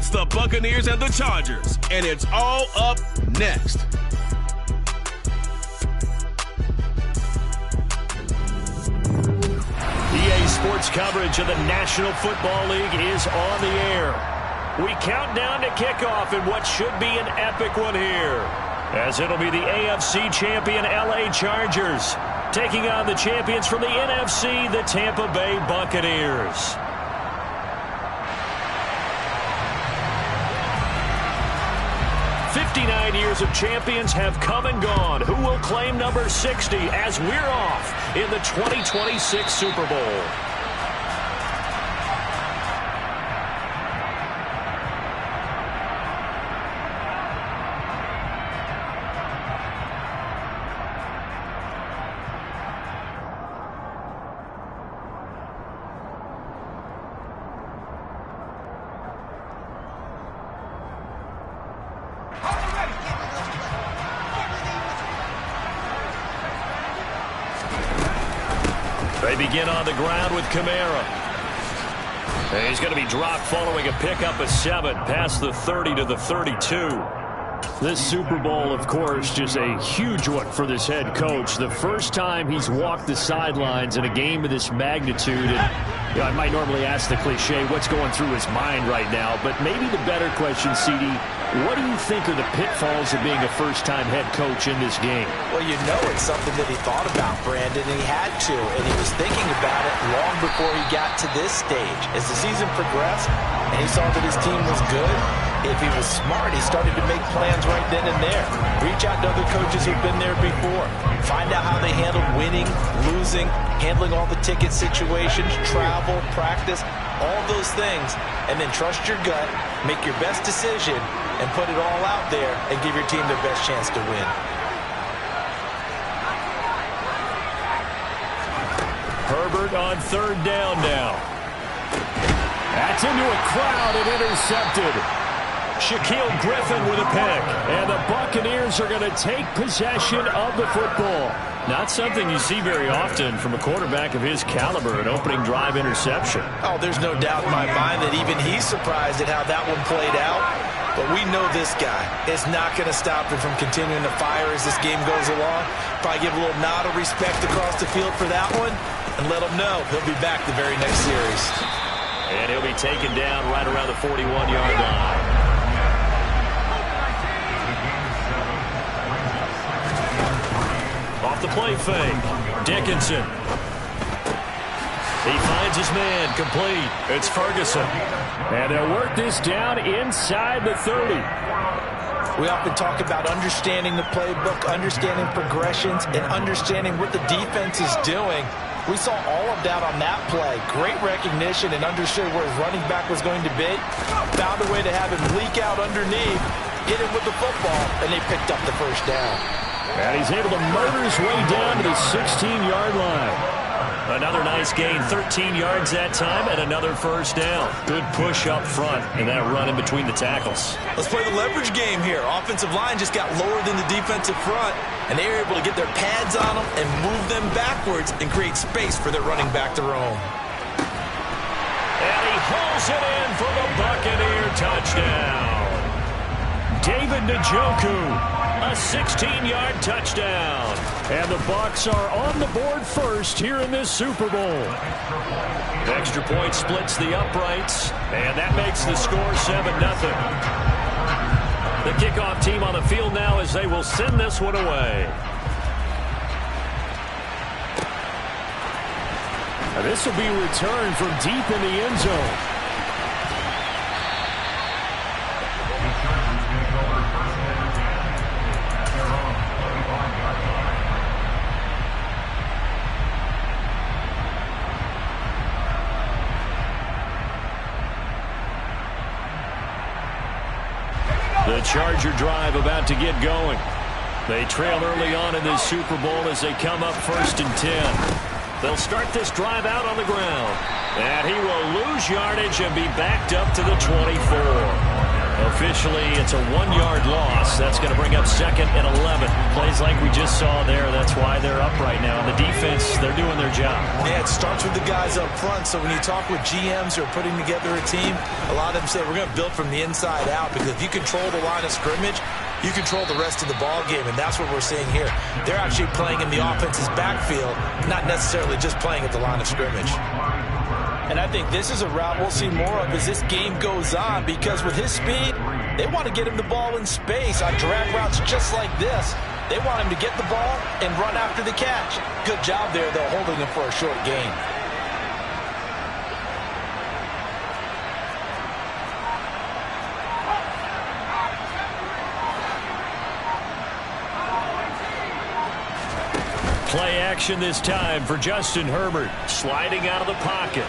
It's the Buccaneers and the Chargers, and it's all up next. EA Sports coverage of the National Football League is on the air. We count down to kickoff in what should be an epic one here, as it'll be the AFC champion LA Chargers taking on the champions from the NFC, the Tampa Bay Buccaneers. "59 years of champions have come and gone. Who will claim number 60 as we're off in the 2026 Super Bowl?" They begin on the ground with Kamara. He's going to be dropped following a pickup of 7 past the 30 to the 32. This Super Bowl, of course, just a huge one for this head coach. The first time he's walked the sidelines in a game of this magnitude. And, I might normally ask the cliche, what's going through his mind right now? But maybe the better question, CD, what do you think are the pitfalls of being a first-time head coach in this game? Well, you know it's something that he thought about, Brandon, and he had to. And he was thinking about it long before he got to this stage. As the season progressed and he saw that his team was good, if he was smart, he started to make plans right then and there. Reach out to other coaches who've been there before. Find out how they handled winning, losing, handling all the ticket situations, travel, practice, all those things. And then trust your gut, make your best decision, and put it all out there and give your team the best chance to win. Herbert on 3rd down now. That's into a crowd and intercepted. Shaquille Griffin with a pick. And the Buccaneers are going to take possession of the football. Not something you see very often from a quarterback of his caliber, an opening drive interception. Oh, there's no doubt in my mind that even he's surprised at how that one played out. But we know this guy is not going to stop him from continuing to fire as this game goes along. Probably give a little nod of respect across the field for that one and let him know he'll be back the very next series. And he'll be taken down right around the 41-yard line. Off the play fake, Dickinson. He finds his man, complete. It's Ferguson. And they'll work this down inside the 30. We often talk about understanding the playbook, understanding progressions, and understanding what the defense is doing. We saw all of that on that play. Great recognition and understood where his running back was going to be. Found a way to have him leak out underneath, hit him with the football, and they picked up the first down. And he's able to motor his way down to the 16-yard line. Another nice gain, 13 yards that time, and another first down. Good push up front and that run in between the tackles. Let's play the leverage game here. Offensive line just got lower than the defensive front, and they were able to get their pads on them and move them backwards and create space for their running back to roam. And he hauls it in for the Buccaneer touchdown. David Njoku. A 16-yard touchdown. And the Bucs are on the board first here in this Super Bowl. The extra point splits the uprights, and that makes the score 7-0. The kickoff team on the field now as they will send this one away. And this will be returned from deep in the end zone. The Charger drive about to get going. They trail early on in this Super Bowl as they come up 1st and 10. They'll start this drive out on the ground. And he will lose yardage and be backed up to the 24. A officially it's a 1-yard loss. That's going to bring up 2nd and 11. Plays like we just saw there. That's why they're up right now. The defense, they're doing their job. Yeah, it starts with the guys up front. So when you talk with GMs who are putting together a team, a lot of them say we're going to build from the inside out, because if you control the line of scrimmage, you control the rest of the ball game, and that's what we're seeing here. They're actually playing in the offense's backfield, not necessarily just playing at the line of scrimmage. And I think this is a route we'll see more of as this game goes on, because with his speed, they want to get him the ball in space on drag routes just like this. They want him to get the ball and run after the catch. Good job there, though, holding him for a short gain. Play action this time for Justin Herbert. Sliding out of the pocket.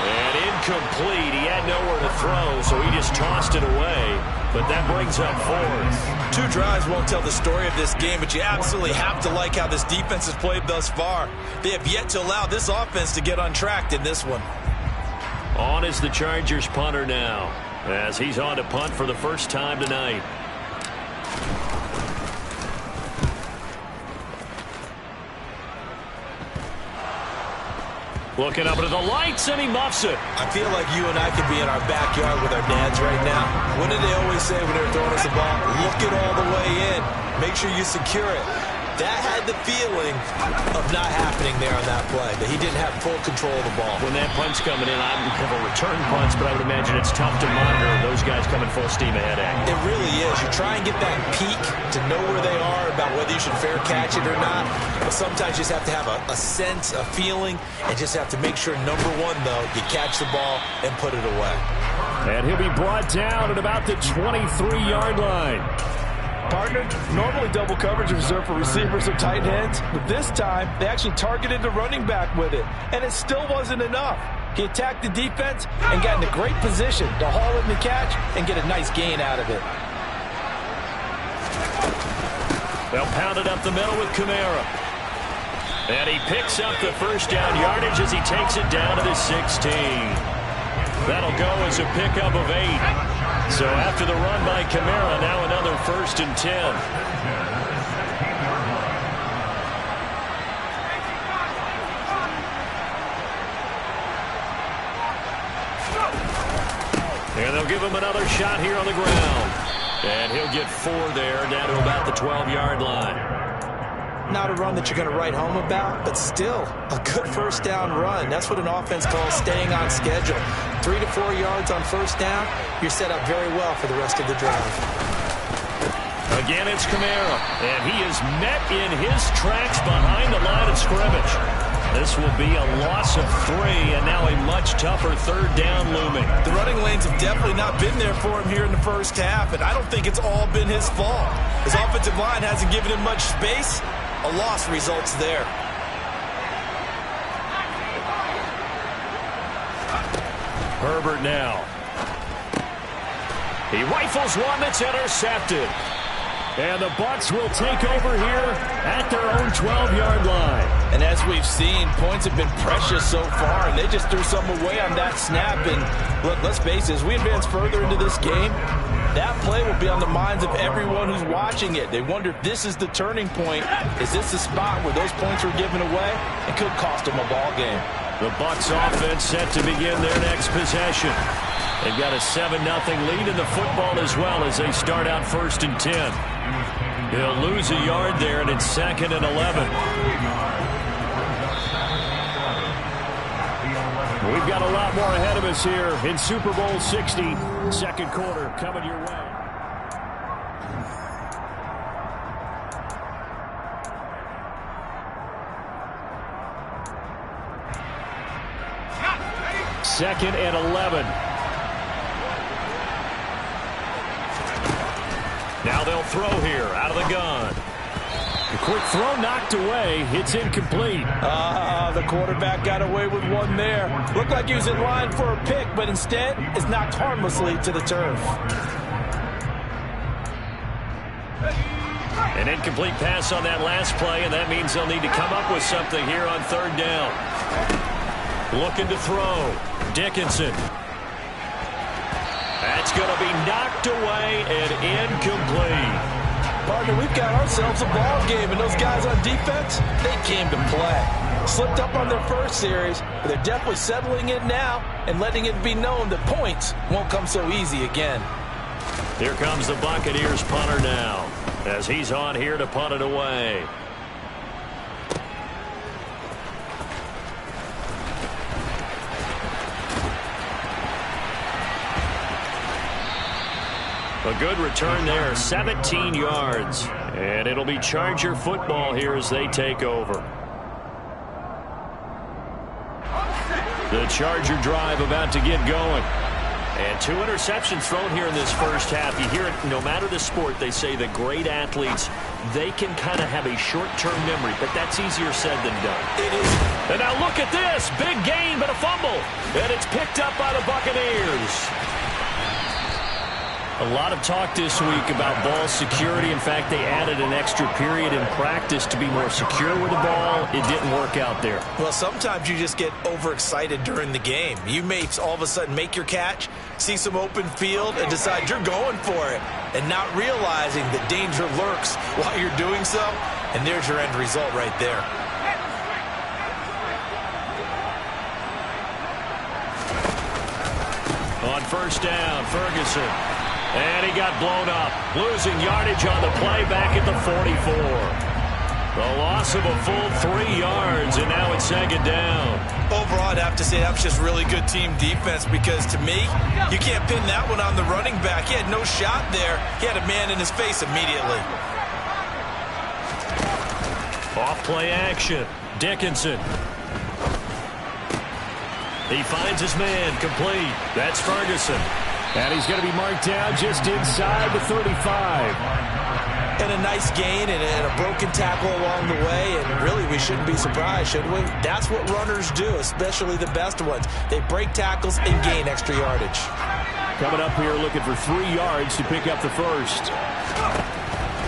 And incomplete. He had nowhere to throw, so he just tossed it away. But that brings up 4th. 2 drives won't tell the story of this game, but you absolutely have to like how this defense has played thus far. They have yet to allow this offense to get untracked in this one. On is the Chargers punter now, as he's on to punt for the first time tonight. Looking up into the lights, and he muffs it. I feel like you and I could be in our backyard with our dads right now. What did they always say when they were throwing us the ball? Look it all the way in. Make sure you secure it. That had the feeling of not happening there on that play, that he didn't have full control of the ball. When that punt's coming in, I don't have a return punts, but I would imagine it's tough to monitor those guys coming full steam ahead at you. It really is. You try and get that peek to know where they are, about whether you should fair catch it or not. But sometimes you just have to have a sense, a feeling, and just have to make sure, number one, though, you catch the ball and put it away. And he'll be brought down at about the 23-yard line. Partner, normally double coverage is reserved for receivers or tight ends, but this time they actually targeted the running back with it, and it still wasn't enough. He attacked the defense and got in a great position to haul in the catch and get a nice gain out of it. They'll pound it up the middle with Kamara. And he picks up the first down yardage as he takes it down to the 16. That'll go as a pickup of 8. So after the run by Kamara, now another 1st and 10. And they'll give him another shot here on the ground. And he'll get 4 there, down to about the 12-yard line. Not a run that you're going to write home about, but still a good first down run. That's what an offense calls staying on schedule. 3 to 4 yards on first down, you're set up very well for the rest of the drive. Again, it's Kamara, and he is met in his tracks behind the line of scrimmage. This will be a loss of 3, and now a much tougher 3rd down looming. The running lanes have definitely not been there for him here in the first half, and I don't think it's all been his fault. His offensive line hasn't given him much space. A loss results there. Herbert now. He rifles one that's intercepted. And the Bucs will take over here at their own 12-yard line. And as we've seen, points have been precious so far, and they just threw some away on that snap. And look, let's face it, as we advance further into this game, that play will be on the minds of everyone who's watching it. They wonder if this is the turning point. Is this the spot where those points were given away? It could cost them a ball game. The Bucs offense set to begin their next possession. They've got a 7-0 lead in the football as well as they start out 1st and 10. They'll lose a yard there, and it's 2nd and 11. We've got a lot more ahead of us here in Super Bowl 60. 2nd quarter coming your way. Second and 11. Now they'll throw here out of the gun. The quick throw knocked away. It's incomplete. The quarterback got away with one there. Looked like he was in line for a pick, but instead is knocked harmlessly to the turf. An incomplete pass on that last play, and that means they'll need to come up with something here on 3rd down. Looking to throw. Dickinson. That's It's going to be knocked away and incomplete. Partner, we've got ourselves a ball game, and those guys on defense, they came to play. Slipped up on their first series, but they're definitely settling in now and letting it be known that points won't come so easy again. Here comes the Buccaneers punter now, as he's on here to punt it away. A good return there, 17 yards. And it'll be Charger football here as they take over. The Charger drive about to get going. And 2 interceptions thrown here in this first half. You hear it, no matter the sport, they say that great athletes, they can kind of have a short-term memory, but that's easier said than done. It is. And now look at this. Big gain, but a fumble. And it's picked up by the Buccaneers. A lot of talk this week about ball security. In fact, they added an extra period in practice to be more secure with the ball. It didn't work out there. Well, sometimes you just get overexcited during the game. You may all of a sudden make your catch, see some open field, and decide you're going for it, and not realizing that danger lurks while you're doing so, and there's your end result right there. On first down, Ferguson. And he got blown up, losing yardage on the play back at the 44. The loss of a full 3 yards, and now it's second down. Overall, I'd have to say that was just really good team defense because, to me, you can't pin that one on the running back. He had no shot there. He had a man in his face immediately. Off play action. Dickinson. He finds his man, complete. That's Ferguson. And he's going to be marked down just inside the 35. And a nice gain and a broken tackle along the way. And really, we shouldn't be surprised, should we? That's what runners do, especially the best ones. They break tackles and gain extra yardage. Coming up here looking for 3 yards to pick up the first.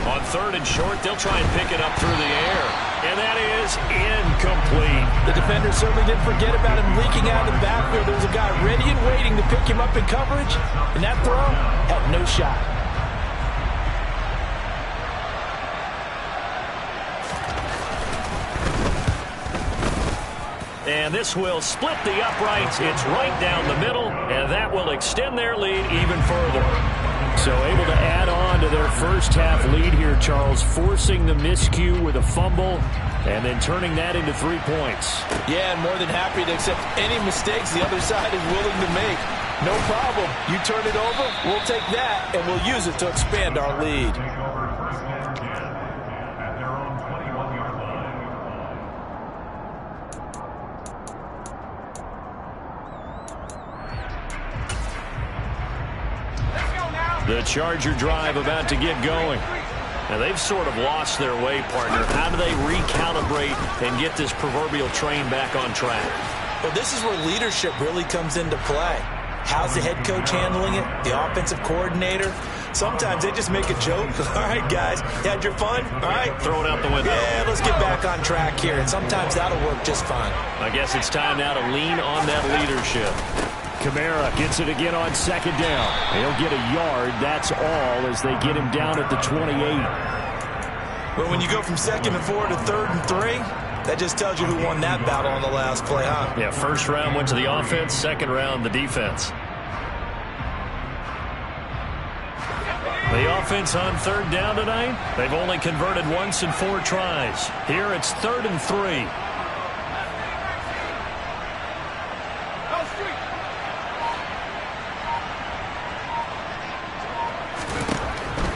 On third and short, they'll try and pick it up through the air. And that is incomplete. The defender certainly didn't forget about him leaking out of the backfield. There was a guy ready and waiting to pick him up in coverage, and that throw had no shot. And this will split the uprights. It's right down the middle, and that will extend their lead even further. So able to add on to their first half lead here, Charles, forcing the miscue with a fumble and then turning that into 3 points. Yeah, and more than happy to accept any mistakes the other side is willing to make. No problem. You turn it over, we'll take that, and we'll use it to expand our lead. The Charger drive about to get going. Now, they've sort of lost their way, partner. How do they recalibrate and get this proverbial train back on track? Well, this is where leadership really comes into play. How's the head coach handling it? The offensive coordinator? Sometimes they just make a joke. All right, guys, you had your fun? All right. Throw it out the window. Yeah, let's get back on track here. And sometimes that'll work just fine. I guess it's time now to lean on that leadership. Kamara gets it again on second down. He'll get a yard, that's all, as they get him down at the 28. Well, when you go from 2nd and 4 to 3rd and 3, that just tells you who won that battle on the last play, huh? Yeah, first round went to the offense, second round the defense. The offense on third down tonight, they've only converted once in 4 tries. Here it's 3rd and 3.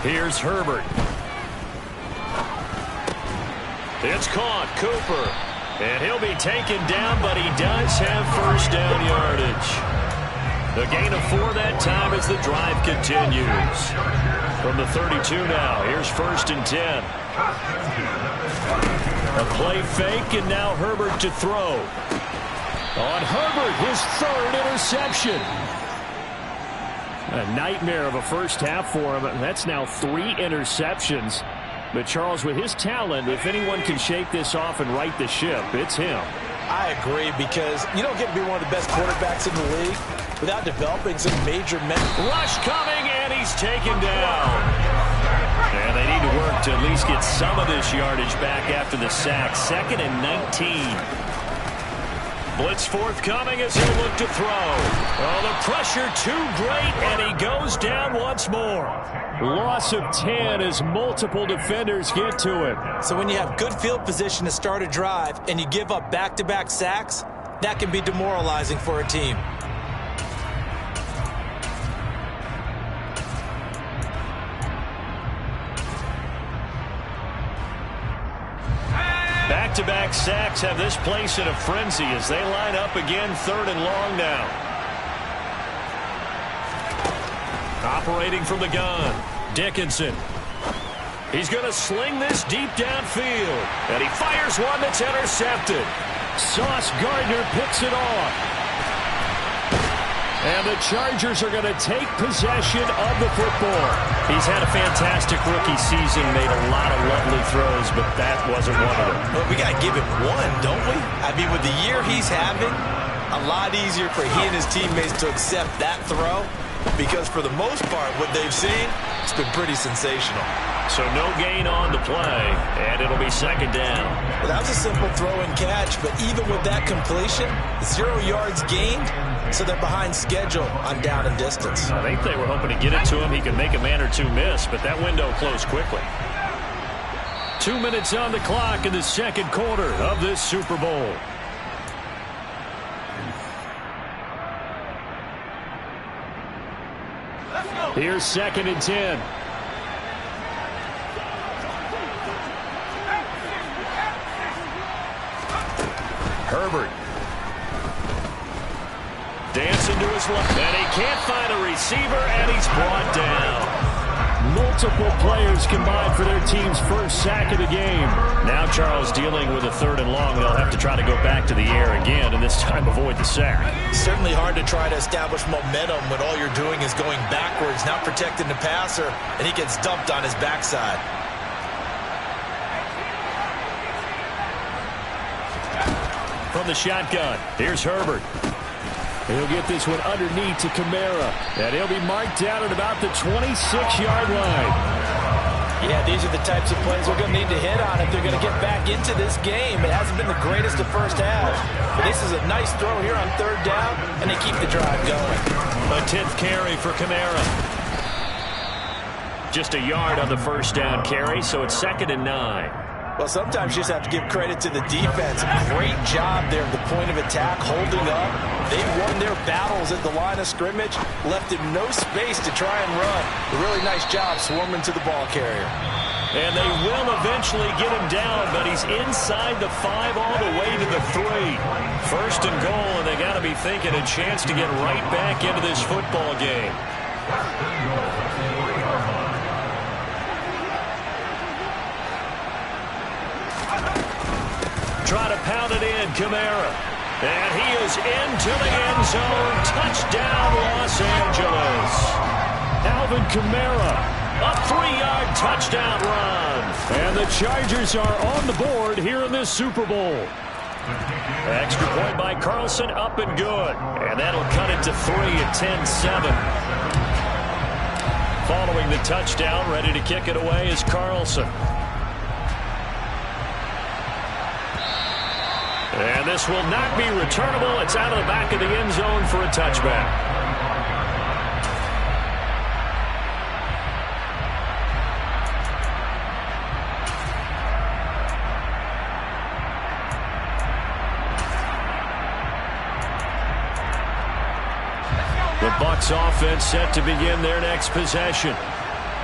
Here's Herbert. It's caught, Cooper. And he'll be taken down, but he does have first down yardage. The gain of 4 that time as the drive continues. From the 32 now, here's 1st and 10. A play fake, and now Herbert to throw. On Herbert, his 3rd interception. A nightmare of a first half for him. That's now 3 interceptions. But Charles, with his talent, if anyone can shake this off and right the ship, it's him. I agree, because you don't get to be one of the best quarterbacks in the league without developing some major mental. Rush coming, and he's taken down. And they need to work to at least get some of this yardage back after the sack. 2nd and 19. Blitz forthcoming as he'll look to throw. Oh, the pressure too great, and he goes down once more. Loss of 10 as multiple defenders get to him. So when you have good field position to start a drive and you give up back-to-back sacks, that can be demoralizing for a team. Back-to-back sacks have this place in a frenzy as they line up again 3rd and long now. Operating from the gun, Dickinson. He's going to sling this deep downfield, and he fires one that's intercepted. Sauce Gardner picks it off. And the Chargers are going to take possession of the football. He's had a fantastic rookie season, made a lot of lovely throws, but that wasn't one of them. Well, we got to give him one, don't we? I mean, with the year he's having, a lot easier for he and his teammates to accept that throw, because for the most part, what they've seen, it's been pretty sensational. So no gain on the play, and it'll be 2nd down. Well, that was a simple throw and catch, but even with that completion, 0 yards gained, so they're behind schedule on down and distance. I think they were hoping to get it to him. He could make a man or two miss, but that window closed quickly. 2 minutes on the clock in the 2nd quarter of this Super Bowl. Here's 2nd and 10. Herbert. Dancing to his left, and he can't find a receiver, and he's brought down. Multiple players combined for their team's first sack of the game. Now Charles dealing with a 3rd and long. They'll have to try to go back to the air again, and this time avoid the sack. Certainly hard to try to establish momentum when all you're doing is going backwards, not protecting the passer, and he gets dumped on his backside. From the shotgun, here's Herbert. He'll get this one underneath to Kamara, and he'll be marked down at about the 26-yard line. Yeah, these are the types of plays they're going to need to hit on if they're going to get back into this game. It hasn't been the greatest of first half, but this is a nice throw here on 3rd down, and they keep the drive going. A 10th carry for Kamara. Just a yard on the 1st down carry, so it's 2nd and 9. Well, sometimes you just have to give credit to the defense. Great job there at the point of attack, holding up. They've won their battles at the line of scrimmage, left him no space to try and run. A really nice job swarming to the ball carrier. And they will eventually get him down, but he's inside the 5 all the way to the 3. 1st and goal, and they got to be thinking a chance to get right back into this football game. Try to pound it in, Kamara. And he is into the end zone. Touchdown, Los Angeles. Alvin Kamara, a 3-yard touchdown run. And the Chargers are on the board here in this Super Bowl. Extra point by Carlson, up and good. And that'll cut it to 3 at 10-7. Following the touchdown, ready to kick it away is Carlson. And this will not be returnable. It's out of the back of the end zone for a touchback. The Bucs offense set to begin their next possession.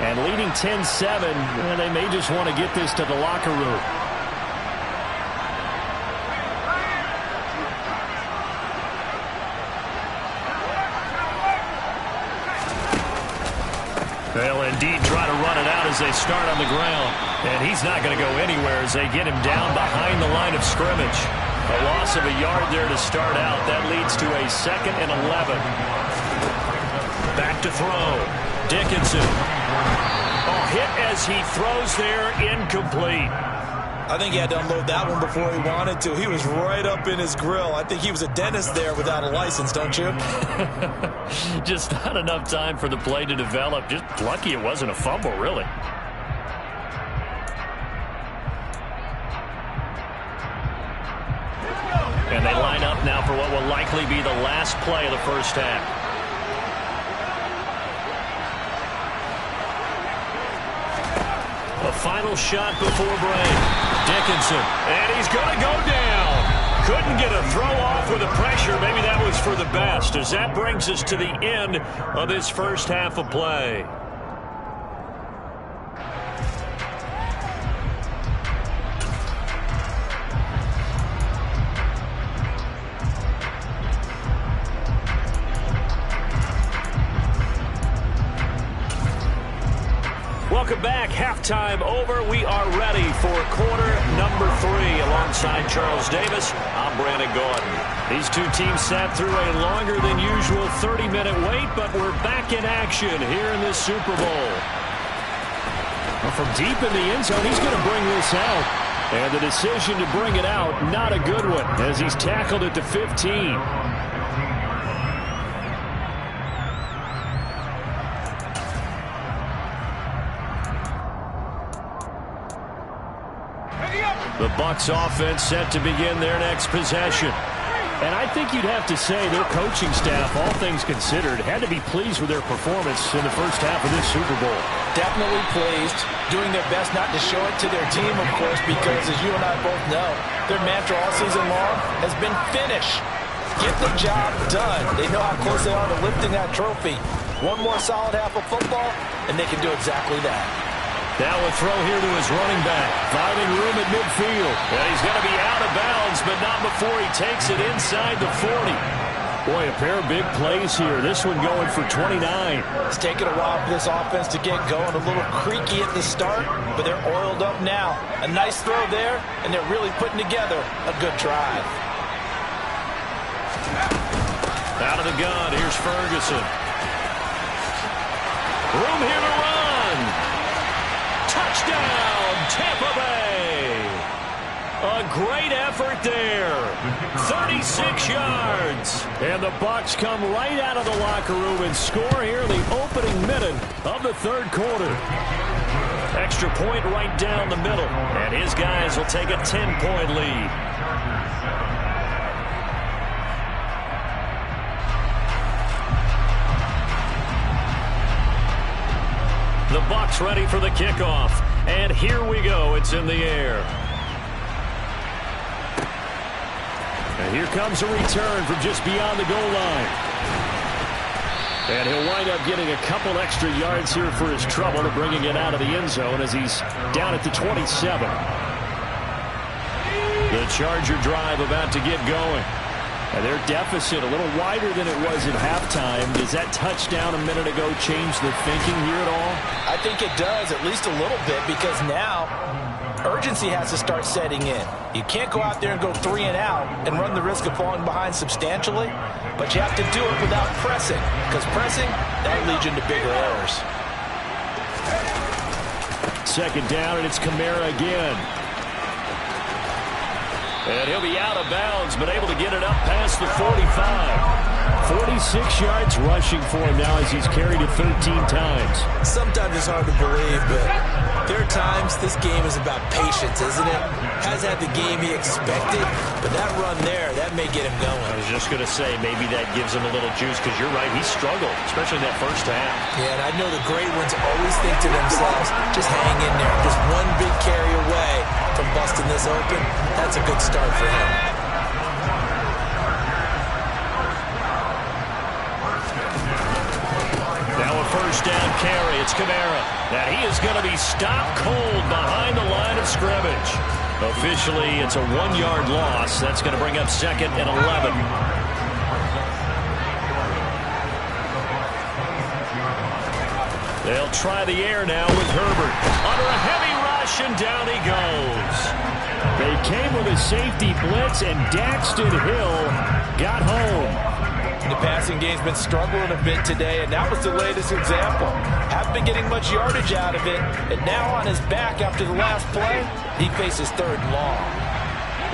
And leading 10-7, they may just want to get this to the locker room. They'll indeed try to run it out as they start on the ground. And he's not going to go anywhere as they get him down behind the line of scrimmage. A loss of a yard there to start out. That leads to a 2nd and 11. Back to throw. Dickinson. Oh, hit as he throws there, incomplete. I think he had to unload that one before he wanted to. He was right up in his grill. I think he was a dentist there without a license, don't you? Just not enough time for the play to develop. Just lucky it wasn't a fumble, really. And they line up now for what will likely be the last play of the first half. A final shot before break. Dickinson. And he's going to go down. Couldn't get a throw off with the pressure. Maybe that was for the best, as that brings us to the end of this first half of play. Welcome back. Halftime over. We are ready for quarter number 3. Alongside Charles Davis, I'm Brandon Gaudin. These two teams sat through a longer than usual 30-minute wait, but we're back in action here in this Super Bowl. Well, from deep in the end zone, he's going to bring this out. And the decision to bring it out, not a good one, as he's tackled at the 15. The Bucs offense set to begin their next possession. And I think you'd have to say their coaching staff, all things considered, had to be pleased with their performance in the first half of this Super Bowl. Definitely pleased. Doing their best not to show it to their team, of course, because as you and I both know, their mantra all season long has been finish. Get the job done. They know how close they are to lifting that trophy. One more solid half of football, and they can do exactly that. Now a throw here to his running back. Finding room at midfield. And he's going to be out of bounds, but not before he takes it inside the 40. Boy, a pair of big plays here. This one going for 29. It's taken a while for this offense to get going. A little creaky at the start, but they're oiled up now. A nice throw there, and they're really putting together a good drive. Out of the gun, here's Ferguson. Room here to run. Touchdown, Tampa Bay. A great effort there. 36 yards. And the Bucs come right out of the locker room and score here in the opening minute of the third quarter. Extra point right down the middle. And his guys will take a 10-point lead. The Bucs ready for the kickoff. And here we go. It's in the air. And here comes a return from just beyond the goal line. And he'll wind up getting a couple extra yards here for his trouble to bringing it out of the end zone as he's down at the 27. The Charger drive about to get going. And their deficit a little wider than it was at halftime. Does that touchdown a minute ago change the thinking here at all? I think it does, at least a little bit, because now urgency has to start setting in. You can't go out there and go 3 and out and run the risk of falling behind substantially, but you have to do it without pressing, because pressing, that'll lead you into bigger errors. Second down, and it's Kamara again. And he'll be out of bounds, but able to get it up past the 45. 46 yards rushing for him now as he's carried it 13 times. Sometimes it's hard to believe, but there are times this game is about patience, isn't it? Has had the game he expected, but that run there, that may get him going. I was just going to say, maybe that gives him a little juice, because you're right, he struggled, especially in that first half. Yeah, and I know the great ones always think to themselves, just hang in there. Just one big carry away from busting this open. That's a good start for him. Now a first down carry. It's Kamara. Now he is going to be stopped cold behind the line of scrimmage. Officially, it's a 1-yard loss. That's going to bring up 2nd and 11. They'll try the air now with Herbert. Under a heavy rush, and down he goes. They came with a safety blitz, and Daxton Hill got home. And the passing game's been struggling a bit today, and that was the latest example. Haven't been getting much yardage out of it, and now on his back after the last play, he faces 3rd and long.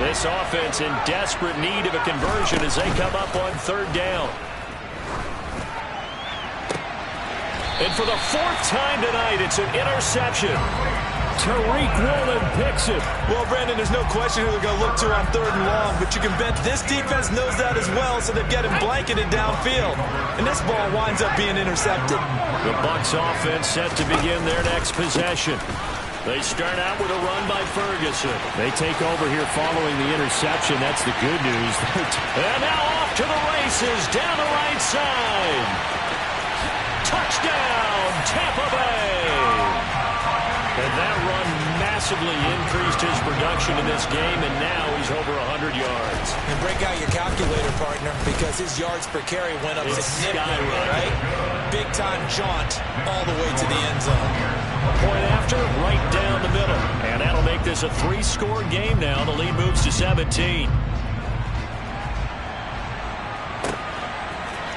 This offense in desperate need of a conversion as they come up on 3rd down. And for the 4th time tonight, it's an interception. Tariq Woolen picks it. Well, Brandon, there's no question who they're going to look to on 3rd and long, but you can bet this defense knows that as well, so they've got him blanketed downfield. And this ball winds up being intercepted. The Bucs offense set to begin their next possession. They start out with a run by Ferguson. They take over here following the interception. That's the good news. And now off to the races down the right side. Touchdown, Tampa Bay. And that run massively increased his production in this game, and now he's over 100 yards. And break out your calculator, partner, because his yards per carry went up significantly, right? Big-time jaunt all the way to the end zone. Point after, right down the middle. And that'll make this a 3-score game now. The lead moves to 17.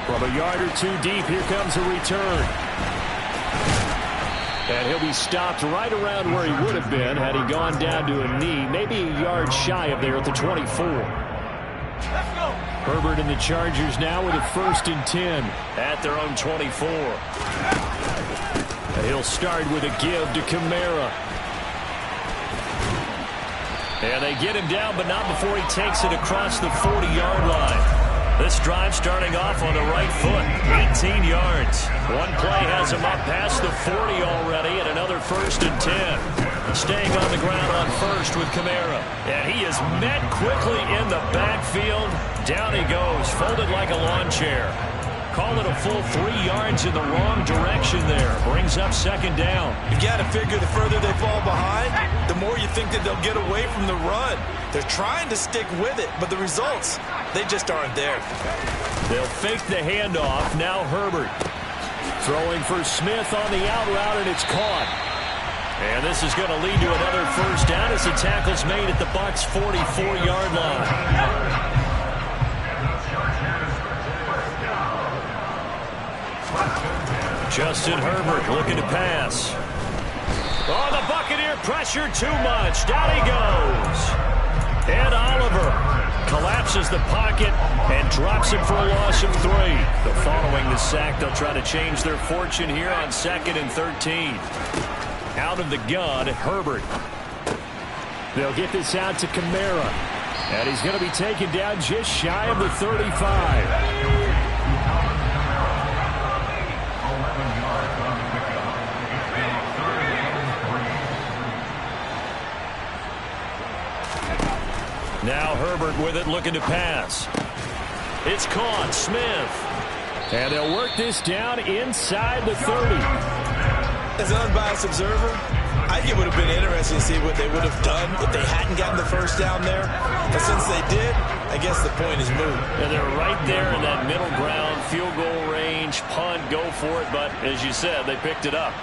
From a yard or two deep, here comes a return. And he'll be stopped right around where he would have been had he gone down to a knee, maybe a yard shy of there at the 24. Herbert and the Chargers now with a 1st and 10 at their own 24. And he'll start with a give to Kamara. And they get him down, but not before he takes it across the 40-yard line. This drive starting off on the right foot, 18 yards. One play has him up past the 40 already, and another 1st and 10. Staying on the ground on 1st with Kamara. And he is met quickly in the backfield. Down he goes, folded like a lawn chair. Call it a full 3 yards in the wrong direction there. Brings up 2nd down. You've got to figure the further they fall behind, the more you think that they'll get away from the run. They're trying to stick with it, but the results, they just aren't there. They'll fake the handoff. Now Herbert throwing for Smith on the out route, and it's caught. And this is going to lead to another 1st down as the tackle's made at the Bucs' 44-yard line. Justin Herbert looking to pass. Oh, the Buccaneer pressure too much. Down he goes. And Oliver collapses the pocket and drops him for a loss of 3. But following the sack, they'll try to change their fortune here on 2nd and 13. Out of the gun, Herbert. They'll get this out to Kamara. And he's going to be taken down just shy of the 35. Now Herbert with it, looking to pass. It's caught, Smith. And they'll work this down inside the 30. As an unbiased observer, I think it would have been interesting to see what they would have done if they hadn't gotten the 1st down there. But since they did, I guess the point is moot. And they're right there in that middle ground, field goal range, punt, go for it. But as you said, they picked it up.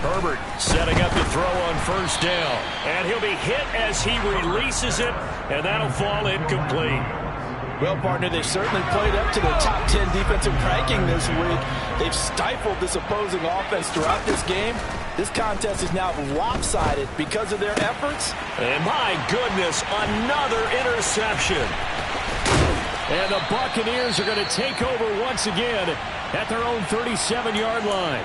Herbert setting up to throw on 1st down. And he'll be hit as he releases it, and that'll fall incomplete. Well, partner, they've certainly played up to their top 10 defensive ranking this week. They've stifled this opposing offense throughout this game. This contest is now lopsided because of their efforts. And my goodness, another interception. And the Buccaneers are going to take over once again at their own 37-yard line.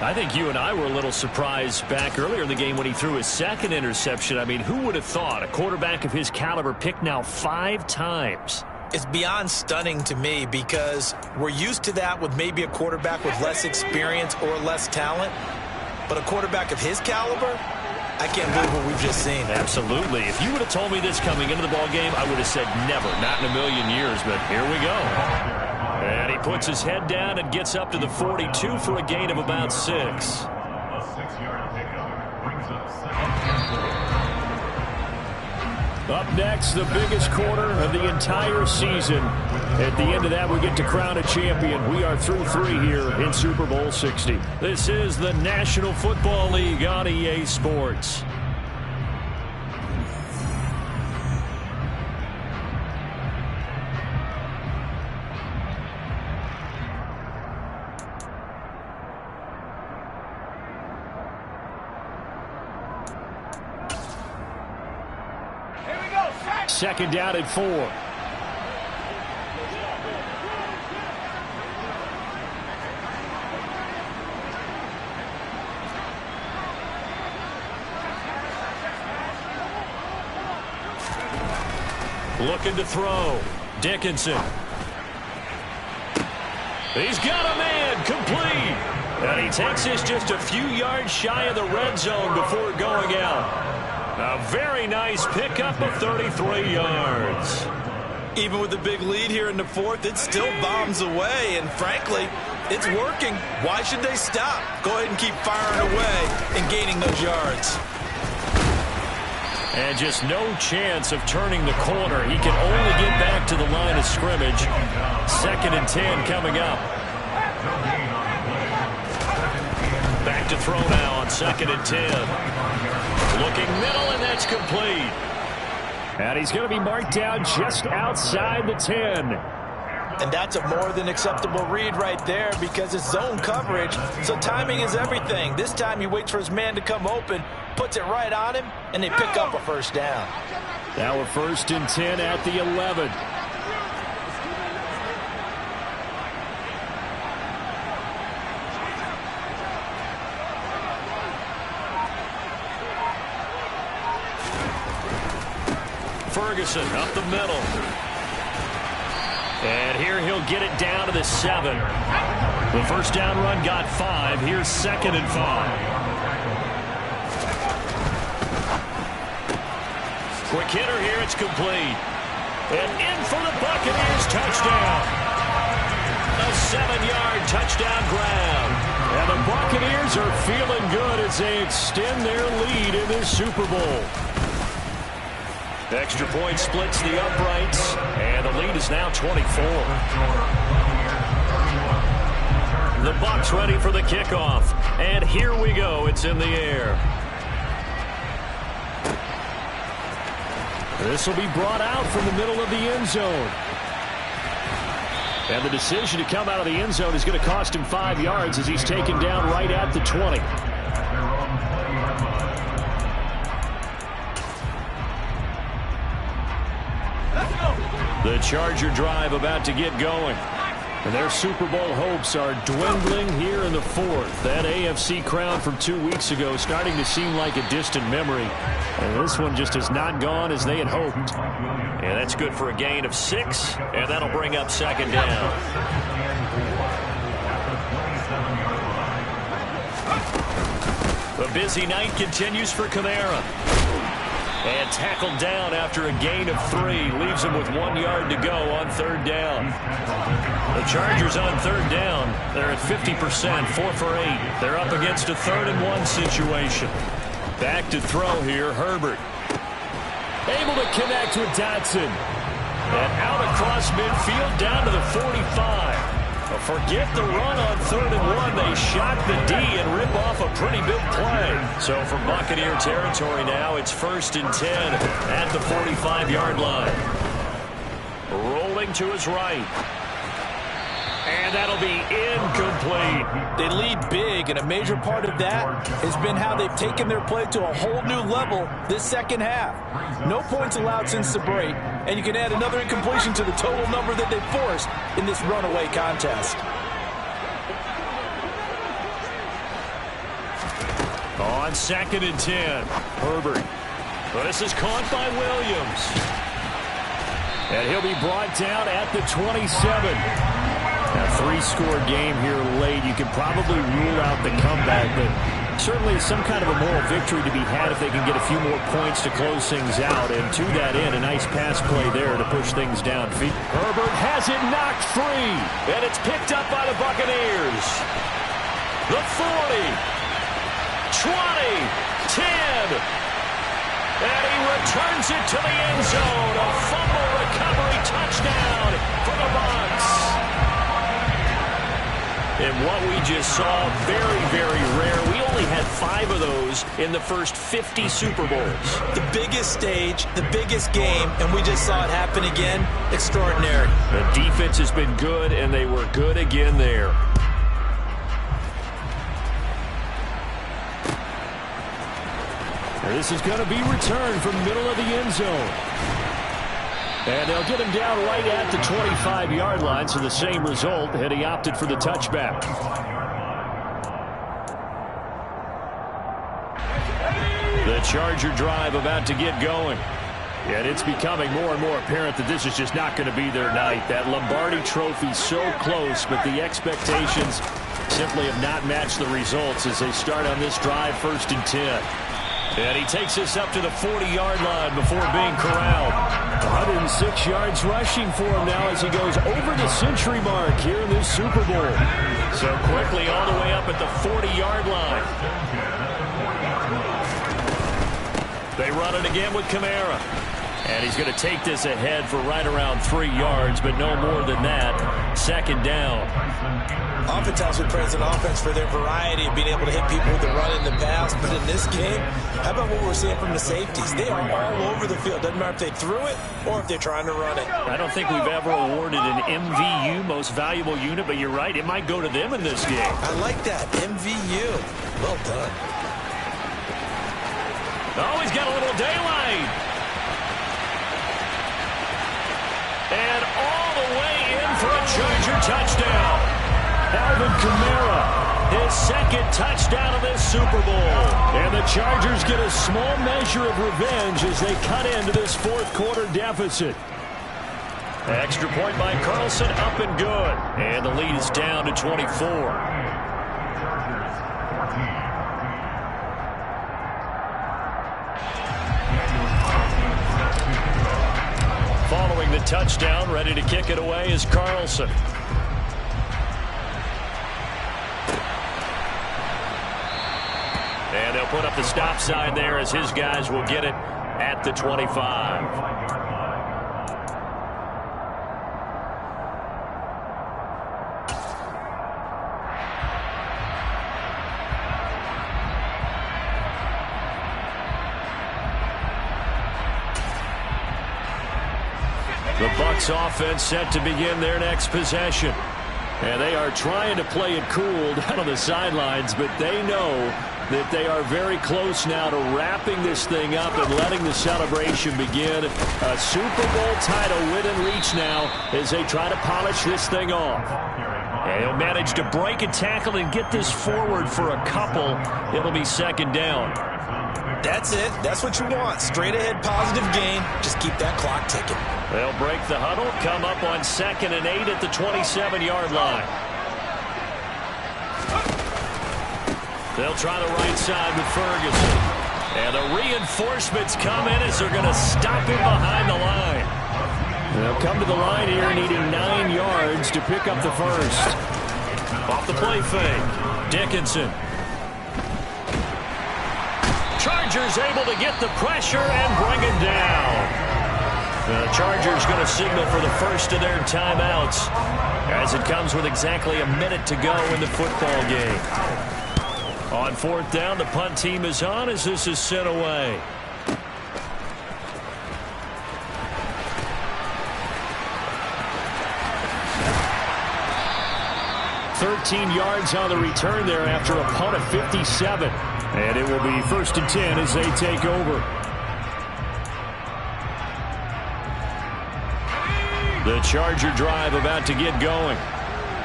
I think you and I were a little surprised back earlier in the game when he threw his 2nd interception. I mean, who would have thought a quarterback of his caliber picked now 5 times? It's beyond stunning to me because we're used to that with maybe a quarterback with less experience or less talent. But a quarterback of his caliber, I can't believe what we've just seen. Absolutely. If you would have told me this coming into the ball game, I would have said never, not in a million years. But here we go. And he puts his head down and gets up to the 42 for a gain of about 6. A 6-yard pickup brings up 7. Up next, the biggest quarter of the entire season. At the end of that, we get to crown a champion. We are through 3 here in Super Bowl 60. This is the National Football League on EA Sports. second down and 4. Looking to throw. Dickinson. He's got a man, complete. And he takes this just a few yards shy of the red zone before going out. A very nice pickup of 33 yards. Even with the big lead here in the fourth, it still bombs away, and frankly, it's working. Why should they stop? Go ahead and keep firing away and gaining those yards. And just no chance of turning the corner. He can only get back to the line of scrimmage. 2nd and 10 coming up. Back to throw now on 2nd and 10. Looking middle, and that's complete. And he's going to be marked down just outside the 10. And that's a more than acceptable read right there because it's zone coverage, so timing is everything. This time he waits for his man to come open, puts it right on him, and they pick up a first down. Now we're 1st and 10 at the 11. Ferguson up the middle. And here he'll get it down to the 7. The first down run got 5. Here's 2nd and 5. Quick hitter here. It's complete. And in for the Buccaneers. Touchdown. A 7-yard touchdown grab. And the Buccaneers are feeling good as they extend their lead in this Super Bowl. Extra point splits the uprights, and the lead is now 24. The Bucs ready for the kickoff, and here we go. It's in the air. This will be brought out from the middle of the end zone. And the decision to come out of the end zone is going to cost him 5 yards as he's taken down right at the 20. The Charger drive about to get going. And their Super Bowl hopes are dwindling here in the fourth. That AFC crown from 2 weeks ago starting to seem like a distant memory. And this one just has not gone as they had hoped. And that's good for a gain of 6. And that'll bring up 2nd down. The busy night continues for Kamara. And tackled down after a gain of 3. Leaves him with 1 yard to go on 3rd down. The Chargers on 3rd down. They're at 50%, 4 for 8. They're up against a 3rd and 1 situation. Back to throw here, Herbert. Able to connect with Dotson. And out across midfield down to the 45. Forget the run on 3rd and 1. They shock the D and rip off a pretty big play. So from Buccaneer territory now, it's 1st and 10 at the 45-yard line. Rolling to his right. And that'll be incomplete. They lead big, and a major part of that has been how they've taken their play to a whole new level this second half. No points allowed since the break, and you can add another incompletion to the total number that they forced in this runaway contest. On 2nd and 10, Herbert. Well, this is caught by Williams. And he'll be brought down at the 27. A 3-score game here late. You can probably rule out the comeback, but certainly some kind of a moral victory to be had if they can get a few more points to close things out. And to that end, a nice pass play there to push things downfield. Herbert has it knocked free, and it's picked up by the Buccaneers. The 40, 20, 10. And he returns it to the end zone. A fumble recovery touchdown for the Bucs. And what we just saw, very, very rare. We only had 5 of those in the first 50 Super Bowls. The biggest stage, the biggest game, and we just saw it happen again. Extraordinary. The defense has been good, and they were good again there. This is going to be returned from the middle of the end zone. And they'll get him down right at the 25-yard line, so the same result, and he opted for the touchback. The Charger drive about to get going. And it's becoming more and more apparent that this is just not going to be their night. That Lombardi Trophy so close, but the expectations simply have not matched the results as they start on this drive, 1st and 10. And he takes us up to the 40-yard line before being corralled. 106 yards rushing for him now as he goes over the century mark here in this Super Bowl. So quickly all the way up at the 40-yard line. They run it again with Kamara. And he's going to take this ahead for right around 3 yards, but no more than that. 2nd down. Oftentimes we praise an offense for their variety of being able to hit people with the run in the pass, but in this game, how about what we're seeing from the safeties? They are all over the field. Doesn't matter if they threw it or if they're trying to run it. I don't think we've ever awarded an MVU, most valuable unit, but you're right, it might go to them in this game. I like that, MVU. Well done. Oh, he's got a little daylight. And all the way in for a Charger touchdown. Alvin Kamara, his 2nd touchdown of this Super Bowl. And the Chargers get a small measure of revenge as they cut into this 4th quarter deficit. Extra point by Carlson, up and good. And the lead is down to 24. Following the touchdown, ready to kick it away is Carlson. And they'll put up the stop sign there as his guys will get it at the 25. The Bucs offense set to begin their next possession. And they are trying to play it cool down on the sidelines, but they know that they are very close now to wrapping this thing up and letting the celebration begin. A Super Bowl title within reach now as they try to polish this thing off. And he'll manage to break a tackle and get this forward for a couple. It'll be 2nd down. That's it. That's what you want. Straight ahead positive gain. Just keep that clock ticking. They'll break the huddle, come up on 2nd and 8 at the 27-yard line. They'll try the right side with Ferguson. And the reinforcements come in as they're going to stop him behind the line. They'll come to the line here needing 9 yards to pick up the 1st. Off the play fake. Dickinson. Chargers able to get the pressure and bring it down. The Chargers going to signal for the first of their timeouts as it comes with exactly a minute to go in the football game. On 4th down, the punt team is on as this is sent away. $13 yards on the return there after a punt of 57. And it will be 1st and 10 as they take over. The Charger drive about to get going.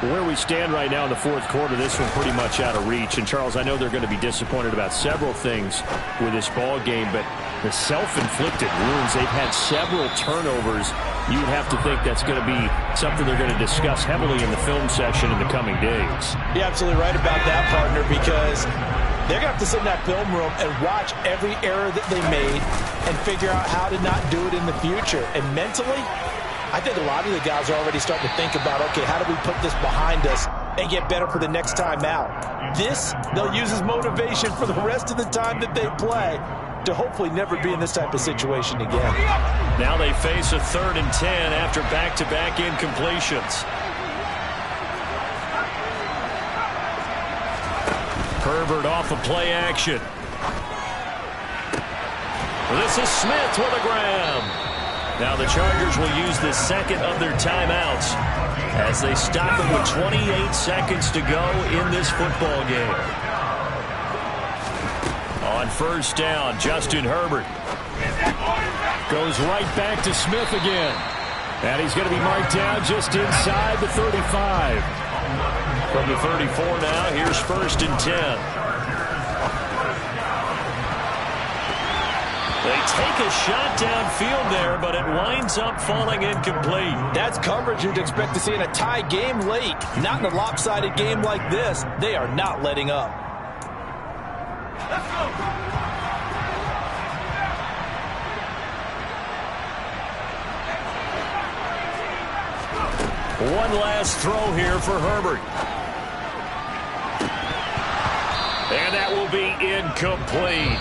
Where we stand right now in the 4th quarter, this one pretty much out of reach. And, Charles, I know they're going to be disappointed about several things with this ball game, but the self-inflicted wounds, they've had several turnovers. You would have to think that's going to be something they're going to discuss heavily in the film session in the coming days. You're absolutely right about that, partner, because they're going to have to sit in that film room and watch every error that they made and figure out how to not do it in the future. And mentally, I think a lot of the guys are already starting to think about, okay, how do we put this behind us and get better for the next time out? This, they'll use as motivation for the rest of the time that they play to hopefully never be in this type of situation again. Now they face a 3rd and 10 after back-to-back incompletions. Herbert off of play action. This is Smith with a grab. Now the Chargers will use the 2nd of their timeouts as they stop it with 28 seconds to go in this football game. On first down, Justin Herbert goes right back to Smith again. And he's going to be marked down just inside the 35. From the 34 now, here's first and 10. They take a shot downfield there, but it winds up falling incomplete. That's coverage you'd expect to see in a tie game late. Not in a lopsided game like this. They are not letting up. Let's go. One last throw here for Herbert. And that will be incomplete.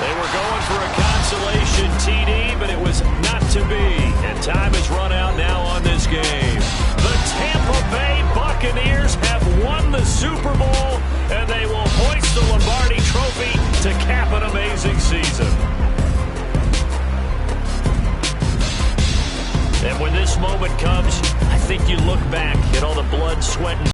They were going for a consolation TD, but it was not to be. And time has run out now on this game. The Tampa Bay Buccaneers have won the Super Bowl, and they will hoist the Lombardi Trophy to cap an amazing season. And when this moment comes, I think you look back at all the blood, sweat, and